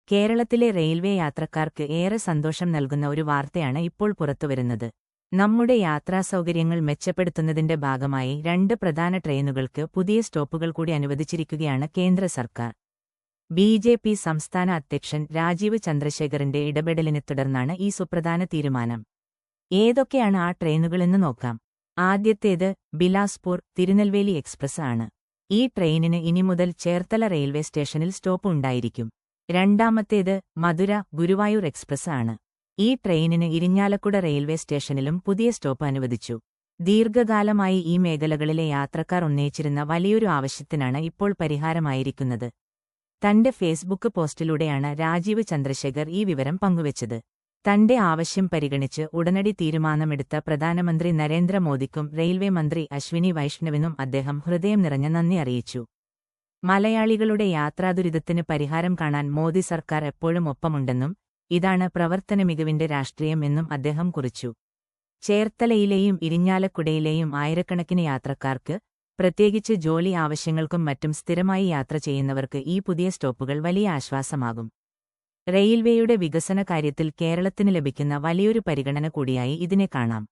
കേരളത്തിലെ റെയിൽവേ യാത്രക്കാർക്ക് ഏറെ സന്തോഷം നൽകുന്ന ഒരു വാർത്തയാണ് ഇപ്പോൾ പുറത്തുവരുന്നത്. നമ്മുടെ യാത്രാസൗകര്യങ്ങൾ മെച്ചപ്പെടുത്തുന്നതിന്റെ ഭാഗമായി 2 പ്രധാന ട്രെയിനുകൾക്ക് പുതിയ സ്റ്റോപ്പുകൾ കൂടി അനുവദിച്ചിരിക്കുകയാണ് കേന്ദ്ര സർക്കാർ. ബി.ജെ.പി. സംസ്ഥാന അധ്യക്ഷൻ രാജീവ് ചന്ദ്രശേഖറിന്റെ ഇടപെടലിനെ തുടർന്നാണ് ഈ സുപ്രധാന തീരുമാനം. ഏതൊക്കെയാണ് ആ ട്രെയിനുകളെന്ന് നോക്കാം. ആദ്യത്തേത് ബിലാസ്പൂർ തിരുനെൽവേലി എക്സ്പ്രസ് ആണ്. ഈ ട്രെയിനിന് ഇനി മുതൽ ചേർത്തല റെയിൽവേ സ്റ്റേഷനിൽ സ്റ്റോപ്പ് ഉണ്ടായിരിക്കും. രണ്ടാമത്തേത് മധുര ഗുരുവായൂർ എക്സ്പ്രസ് ആണ്. ഈ ട്രെയിനിന് ഇരിഞ്ഞാലക്കുട റെയിൽവേ സ്റ്റേഷനിലും പുതിയ സ്റ്റോപ്പ് അനുവദിച്ചു. ദീർഘകാലമായി ഈ മേഖലകളിലെ യാത്രക്കാർ ഉന്നയിച്ചിരുന്ന വലിയൊരു ആവശ്യത്തിനാണ് ഇപ്പോൾ പരിഹാരമായിരിക്കുന്നത്. തന്റെ ഫേസ്ബുക്ക് പോസ്റ്റിലൂടെയാണ് രാജീവ് ചന്ദ്രശേഖർ ഈ വിവരം പങ്കുവച്ചത്. തന്റെ ആവശ്യം പരിഗണിച്ച് ഉടനടി തീരുമാനമെടുത്ത പ്രധാനമന്ത്രി നരേന്ദ്രമോദിക്കും റെയിൽവേ മന്ത്രി അശ്വിനി വൈഷ്ണവിനും അദ്ദേഹം ഹൃദയം നിറഞ്ഞ നന്ദി അറിയിച്ചു. മലയാളികളുടെ യാത്രാദുരിതത്തിന് പരിഹാരം കാണാൻ മോദി സർക്കാർ എപ്പോഴും ഒപ്പമുണ്ടെന്നും ഇതാണ് പ്രവർത്തന മികവിന്റെ രാഷ്ട്രീയം എന്നും അദ്ദേഹം കുറിച്ചു. ചേർത്തലയിലെയും ഇരിഞ്ഞാലക്കുടയിലെയും ആയിരക്കണക്കിന് യാത്രക്കാർക്ക്, പ്രത്യേകിച്ച് ജോലി ആവശ്യങ്ങൾക്കും മറ്റും സ്ഥിരമായി യാത്ര ചെയ്യുന്നവർക്ക് ഈ പുതിയ സ്റ്റോപ്പുകൾ വലിയ ആശ്വാസമാകും. റെയിൽവേയുടെ വികസന കാര്യത്തിൽ കേരളത്തിന് ലഭിക്കുന്ന വലിയൊരു പരിഗണന കൂടിയായി ഇതിനെ കാണാം.